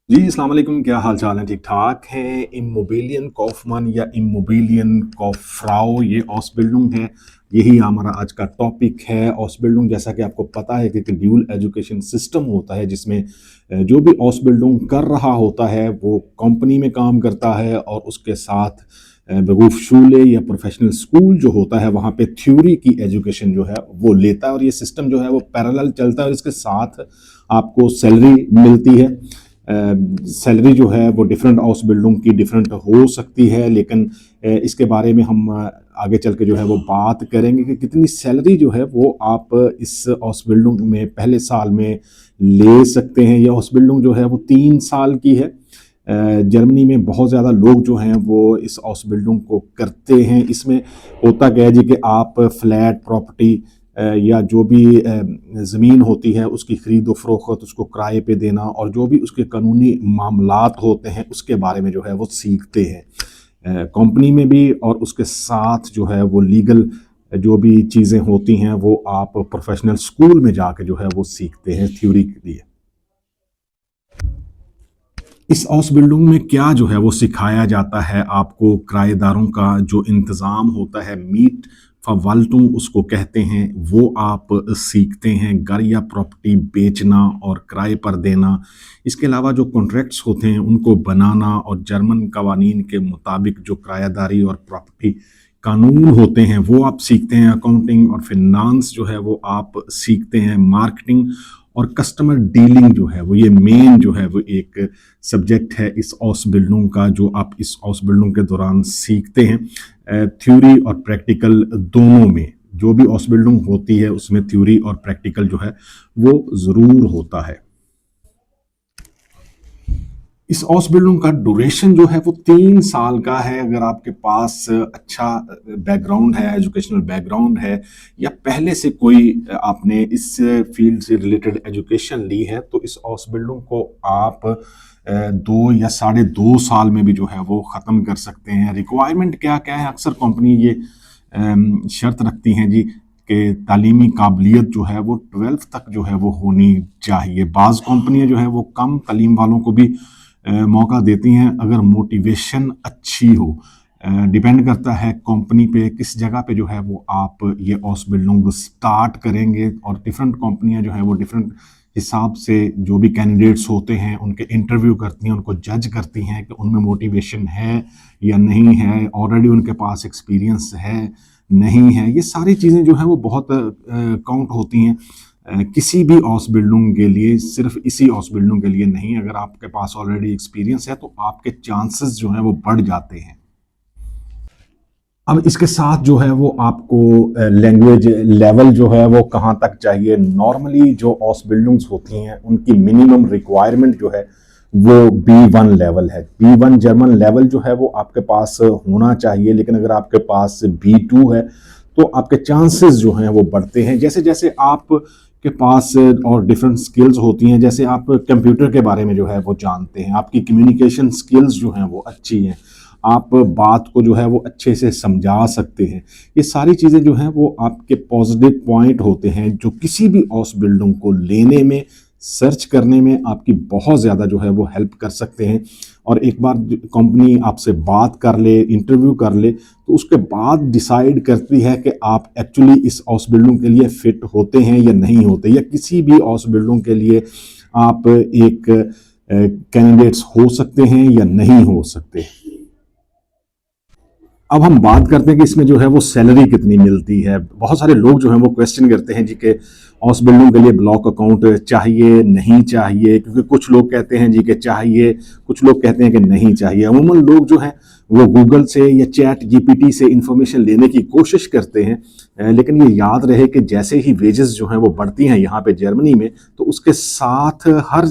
जी, अस्सलाम वालेकुम, क्या हाल चाल है? ठीक ठाक है। इमोबिलियन कॉफमन या इमोबिलियन कॉफ्राउ ये ऑसबिल्डिंग है। यही हमारा आज का टॉपिक है। ऑसबिल्डिंग जैसा कि आपको पता है कि एक ड्यूल एजुकेशन सिस्टम होता है जिसमें जो भी ऑसबिल्डिंग कर रहा होता है वो कंपनी में काम करता है और उसके साथ बरूफ या प्रोफेशनल स्कूल जो होता है वहाँ पे थ्योरी की एजुकेशन जो है वो लेता है और ये सिस्टम जो है वो पैरेलल चलता है और इसके साथ आपको सैलरी मिलती है। सैलरी जो है वो डिफरेंट हाउस बिल्डिंग की डिफरेंट हो सकती है, लेकिन इसके बारे में हम आगे चल के जो है वो बात करेंगे कि कितनी सैलरी जो है वो आप इस हाउस बिल्डिंग में पहले साल में ले सकते हैं। यह हाउस बिल्डिंग जो है वो 3 साल की है। जर्मनी में बहुत ज़्यादा लोग जो हैं वो इस हाउस बिल्डिंग को करते हैं। इसमें होता क्या है जी कि आप फ्लैट प्रॉपर्टी या जो भी ज़मीन होती है उसकी ख़रीदो फ़रोख्त, उसको किराए पे देना और जो भी उसके कानूनी मामलात होते हैं उसके बारे में जो है वो सीखते हैं कंपनी में भी। और उसके साथ जो है वो लीगल जो भी चीज़ें होती हैं वो आप प्रोफेशनल स्कूल में जाके जो है वो सीखते हैं थ्योरी के लिए। इस हाउस बिल्डिंग में क्या जो है वो सिखाया जाता है आपको, किराएदारों का जो इंतज़ाम होता है, मीट फवाल्टुंग उसको कहते हैं, वो आप सीखते हैं। घर या प्रॉपर्टी बेचना और किराए पर देना, इसके अलावा जो कॉन्ट्रैक्ट्स होते हैं उनको बनाना और जर्मन कवानीन के मुताबिक जो किराएदारी और प्रॉपर्टी कानून होते हैं वो आप सीखते हैं। अकाउंटिंग और फिनांस जो है वो आप सीखते हैं। मार्केटिंग और कस्टमर डीलिंग जो है वो ये मेन जो है वो एक सब्जेक्ट है इस हाउस बिल्डिंग का, जो आप इस हाउस बिल्डिंग के दौरान सीखते हैं। थ्योरी और प्रैक्टिकल दोनों में जो भी हाउस बिल्डिंग होती है उसमें थ्योरी और प्रैक्टिकल जो है वो ज़रूर होता है। इस हाउस बिल्डिंग का ड्यूरेशन जो है वो 3 साल का है। अगर आपके पास अच्छा बैकग्राउंड है, एजुकेशनल बैकग्राउंड है या पहले से कोई आपने इस फील्ड से रिलेटेड एजुकेशन ली है तो इस हाउस बिल्डिंग को आप 2 या 2.5 साल में भी जो है वो ख़त्म कर सकते हैं। रिक्वायरमेंट क्या क्या है? अक्सर कंपनी ये शर्त रखती हैं जी कि तालीमी काबिलियत जो है वो 12th तक जो है वो होनी चाहिए। बाज़ कंपनियां जो है वो कम तालीम वालों को भी मौका देती हैं अगर मोटिवेशन अच्छी हो। डिपेंड करता है कंपनी पे किस जगह पे जो है वो आप ये हाउस बिल्डिंग स्टार्ट करेंगे और डिफरेंट कंपनियां जो है वो डिफरेंट हिसाब से जो भी कैंडिडेट्स होते हैं उनके इंटरव्यू करती हैं, उनको जज करती हैं कि उनमें मोटिवेशन है या नहीं है, ऑलरेडी उनके पास एक्सपीरियंस है नहीं है। ये सारी चीज़ें जो हैं वो बहुत काउंट होती हैं किसी भी हाउस बिल्डिंग के लिए। सिर्फ इसी हाउस बिल्डिंग के लिए नहीं, अगर आपके पास ऑलरेडी एक्सपीरियंस है तो आपके चांसेस जो हैं वो बढ़ जाते हैं। अब इसके साथ जो है वो आपको लैंग्वेज लेवल जो है वो कहाँ तक चाहिए। नॉर्मली जो हाउस बिल्डिंग्स होती हैं उनकी मिनिमम रिक्वायरमेंट जो है वो B1 लेवल है। B1 जर्मन लेवल जो है वो आपके पास होना चाहिए, लेकिन अगर आपके पास B2 है तो आपके चांसेस जो हैं वो बढ़ते हैं। जैसे जैसे आप के पास और डिफरेंट स्किल्स होती हैं, जैसे आप कंप्यूटर के बारे में जो है वो जानते हैं, आपकी कम्युनिकेशन स्किल्स जो हैं वो अच्छी हैं, आप बात को जो है वो अच्छे से समझा सकते हैं। ये सारी चीज़ें जो हैं वो आपके पॉजिटिव पॉइंट होते हैं जो किसी भी हाउस बिल्डिंग को लेने में, सर्च करने में आपकी बहुत ज़्यादा जो है वो हेल्प कर सकते हैं। और एक बार कंपनी आपसे बात कर ले, इंटरव्यू कर ले, तो उसके बाद डिसाइड करती है कि आप एक्चुअली इस हाउस बिल्डिंग के लिए फिट होते हैं या नहीं होते, या किसी भी हाउस बिल्डिंग के लिए आप एक कैंडिडेट्स हो सकते हैं या नहीं हो सकते। अब हम बात करते हैं कि इसमें जो है वो सैलरी कितनी मिलती है। बहुत सारे लोग जो हैं वो क्वेश्चन करते हैं जी कि हाउस बिल्डिंग के लिए ब्लॉक अकाउंट चाहिए नहीं चाहिए, क्योंकि कुछ लोग कहते हैं जी कि चाहिए, कुछ लोग कहते हैं कि नहीं चाहिए। अमूमन लोग जो हैं वो गूगल से या चैट जीपीटी से इंफॉर्मेशन लेने की कोशिश करते हैं, लेकिन ये याद रहे कि जैसे ही वेजेस जो हैं वो बढ़ती हैं यहाँ पे जर्मनी में, तो उसके साथ हर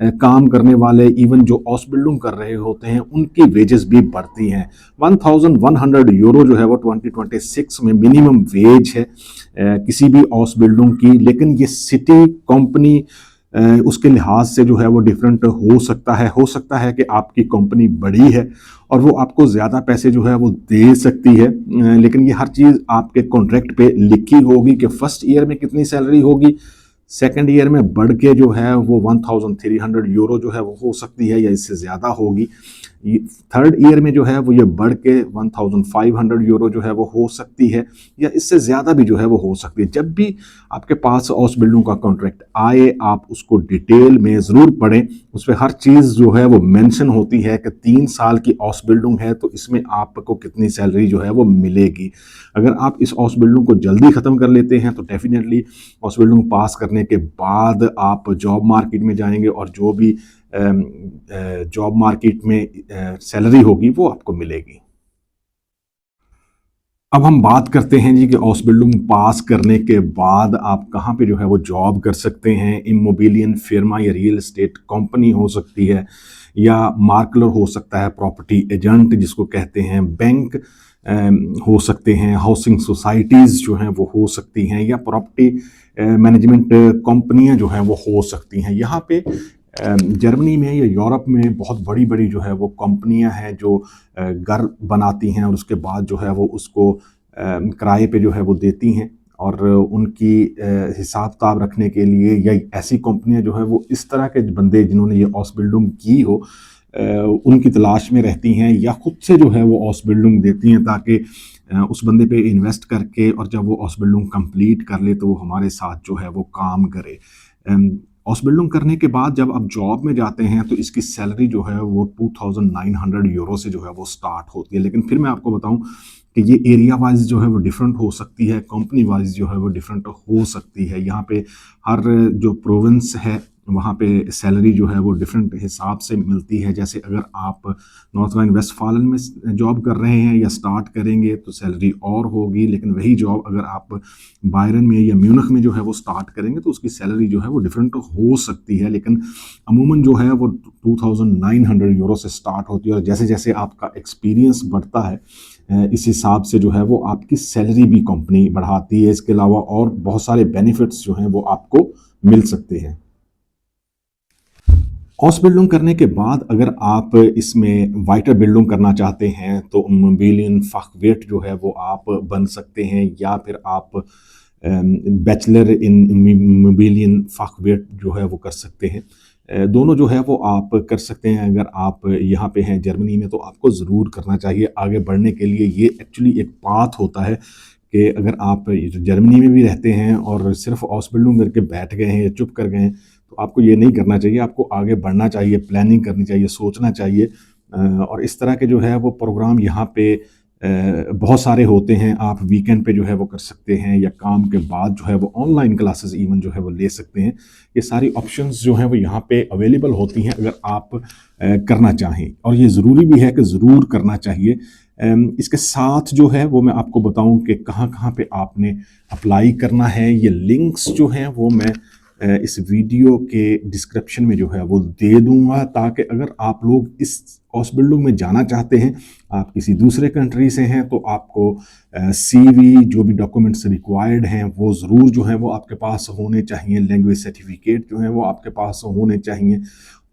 काम करने वाले, इवन जो हाउस बिल्डिंग कर रहे होते हैं, उनकी वेजेस भी बढ़ती हैं। 1100 यूरो जो है वो 2026 में मिनिमम वेज है किसी भी हाउस बिल्डिंग की। लेकिन ये सिटी कंपनी उसके लिहाज से जो है वो डिफरेंट हो सकता है। हो सकता है कि आपकी कंपनी बड़ी है और वो आपको ज़्यादा पैसे जो है वो दे सकती है, लेकिन ये हर चीज़ आपके कॉन्ट्रैक्ट पे लिखी होगी कि फर्स्ट ईयर में कितनी सैलरी होगी, सेकंड ईयर में बढ़ के जो है वो 1300 यूरो जो है वो हो सकती है या इससे ज़्यादा होगी। थर्ड ईयर में जो है वो ये बढ़ के 1500 यूरो जो है वो हो सकती है या इससे ज़्यादा भी जो है वो हो सकती है। जब भी आपके पास ऑसबिल्डिंग का कॉन्ट्रैक्ट आए आप उसको डिटेल में ज़रूर पढ़ें। उस पर हर चीज़ जो है वो मेंशन होती है कि 3 साल की ऑसबिल्डिंग है तो इसमें आपको कितनी सैलरी जो है वो मिलेगी। अगर आप इस ऑसबिल्डिंग को जल्दी ख़त्म कर लेते हैं तो डेफिनेटली ऑसबिल्डिंग पास करने के बाद आप जॉब मार्केट में जाएंगे और जो भी जॉब मार्केट में सैलरी होगी वो आपको मिलेगी। अब हम बात करते हैं जी कि ऑसबिल्डिंग पास करने के बाद आप कहाँ पे जो है वो जॉब कर सकते हैं। इमोबिलियन फिर्मा या रियल एस्टेट कंपनी हो सकती है या मार्कलर हो सकता है, प्रॉपर्टी एजेंट जिसको कहते हैं, बैंक हो सकते हैं, हाउसिंग सोसाइटीज़ जो हैं वो हो सकती हैं या प्रॉपर्टी मैनेजमेंट कंपनियां जो हैं वो हो सकती हैं। यहाँ पे जर्मनी में या यूरोप में बहुत बड़ी बड़ी जो है वो कंपनियां हैं जो घर बनाती हैं और उसके बाद जो है वो उसको किराए पे जो है वो देती हैं और उनकी हिसाब किताब रखने के लिए या ऐसी कंपनियां जो है वो इस तरह के बंदे जिन्होंने ये ऑसबिल्डिंग की हो उनकी तलाश में रहती हैं या खुद से जो है वो ऑसबिल्डिंग देती हैं ताकि उस बंदे पे इन्वेस्ट करके और जब वो ऑसबिल्डिंग कंप्लीट कर ले तो वो हमारे साथ जो है वो काम करे। हाउस बिल्डिंग करने के बाद जब आप जॉब में जाते हैं तो इसकी सैलरी जो है वो 2900 यूरो से जो है वो स्टार्ट होती है। लेकिन फिर मैं आपको बताऊं कि ये एरिया वाइज जो है वो डिफरेंट हो सकती है, कंपनी वाइज जो है वो डिफरेंट हो सकती है। यहाँ पे हर जो प्रोविंस है वहाँ पे सैलरी जो है वो डिफरेंट हिसाब से मिलती है। जैसे अगर आप नॉर्थ राइन वेस्टफालन में जॉब कर रहे हैं या स्टार्ट करेंगे तो सैलरी और होगी, लेकिन वही जॉब अगर आप बायरन में या म्यूनिख में जो है वो स्टार्ट करेंगे तो उसकी सैलरी जो है वो डिफरेंट हो सकती है। लेकिन अमूमन जो है वो 2900 यूरो से स्टार्ट होती है और जैसे जैसे आपका एक्सपीरियंस बढ़ता है इस हिसाब से जो है वो आपकी सैलरी भी कंपनी बढ़ाती है। इसके अलावा और बहुत सारे बेनिफिट्स जो हैं वो आपको मिल सकते हैं। हाउस बिल्डिंग करने के बाद अगर आप इसमें वाइटर बिल्डिंग करना चाहते हैं तो मोबिलियन फखवेट जो है वो आप बन सकते हैं या फिर आप बैचलर इन मोबिलियन फखवेट जो है वो कर सकते हैं। दोनों जो है वो आप कर सकते हैं। अगर आप यहाँ पे हैं जर्मनी में तो आपको ज़रूर करना चाहिए आगे बढ़ने के लिए। ये एक्चुअली एक पाथ होता है कि अगर आप जर्मनी में भी रहते हैं और सिर्फ हाउस बिल्डिंग करके बैठ गए हैं या चुप कर गए हैं तो आपको ये नहीं करना चाहिए। आपको आगे बढ़ना चाहिए, प्लानिंग करनी चाहिए, सोचना चाहिए। और इस तरह के जो है वो प्रोग्राम यहाँ पे बहुत सारे होते हैं। आप वीकेंड पे जो है वो कर सकते हैं या काम के बाद जो है वो ऑनलाइन क्लासेस इवन जो है वो ले सकते हैं। ये सारी ऑप्शंस जो हैं वो यहाँ पे अवेलेबल होती हैं अगर आप करना चाहें, और ये ज़रूरी भी है कि ज़रूर करना चाहिए। इसके साथ जो है वो मैं आपको बताऊं कि कहाँ कहाँ पे आपने अप्लाई करना है। ये लिंक्स जो हैं वो मैं इस वीडियो के डिस्क्रिप्शन में जो है वो दे दूंगा ताकि अगर आप लोग इस हाउस बिल्डिंग में जाना चाहते हैं, आप किसी दूसरे कंट्री से हैं तो आपको सीवी जो भी डॉक्यूमेंट्स रिक्वायर्ड हैं वो ज़रूर जो है वो आपके पास होने चाहिए। लैंग्वेज सर्टिफिकेट जो है वो आपके पास होने चाहिए।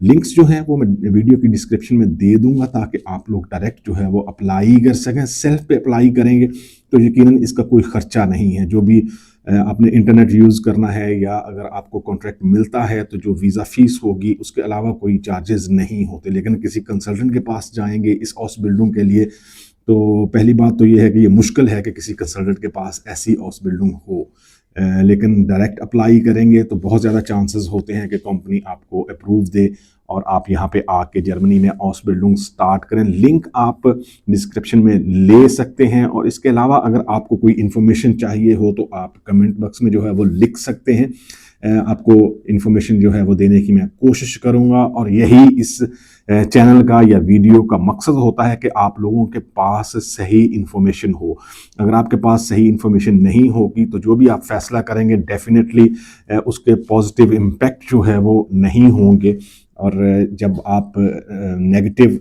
लिंक्स जो हैं वो मैं वीडियो की डिस्क्रिप्शन में दे दूंगा ताकि आप लोग डायरेक्ट जो है वो अप्लाई कर सकें। सेल्फ पे अप्लाई करेंगे तो यकीनन इसका कोई ख़र्चा नहीं है। जो भी आपने इंटरनेट यूज़ करना है या अगर आपको कॉन्ट्रैक्ट मिलता है तो जो वीज़ा फ़ीस होगी उसके अलावा कोई चार्जेस नहीं होते। लेकिन किसी कंसल्टेंट के पास जाएंगे इस हाउस बिल्डिंग के लिए तो पहली बात तो ये है कि ये मुश्किल है कि किसी कंसल्टेंट के पास ऐसी हाउस बिल्डिंग हो। लेकिन डायरेक्ट अप्लाई करेंगे तो बहुत ज़्यादा चांसेस होते हैं कि कंपनी आपको अप्रूव दे और आप यहाँ पे आके जर्मनी में हाउस बिल्डिंग स्टार्ट करें। लिंक आप डिस्क्रिप्शन में ले सकते हैं और इसके अलावा अगर आपको कोई इन्फॉर्मेशन चाहिए हो तो आप कमेंट बॉक्स में जो है वो लिख सकते हैं। आपको इन्फॉर्मेशन जो है वो देने की मैं कोशिश करूँगा और यही इस चैनल का या वीडियो का मकसद होता है कि आप लोगों के पास सही इन्फॉर्मेशन हो। अगर आपके पास सही इन्फॉर्मेशन नहीं होगी तो जो भी आप फैसला करेंगे डेफिनेटली उसके पॉजिटिव इम्पैक्ट जो है वो नहीं होंगे। और जब आप नेगेटिव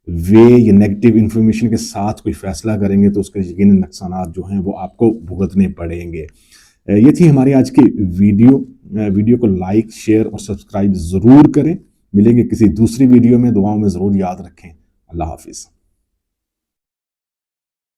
वे या नेगेटिव इन्फॉर्मेशन के साथ कोई फैसला करेंगे तो उसके यकीनन नुकसान जो हैं वो आपको भुगतने पड़ेंगे। ये थी हमारी आज की वीडियो को लाइक, शेयर और सब्सक्राइब ज़रूर करें। मिलेंगे किसी दूसरी वीडियो में। दुआओं में ज़रूर याद रखें। अल्लाह हाफिज़।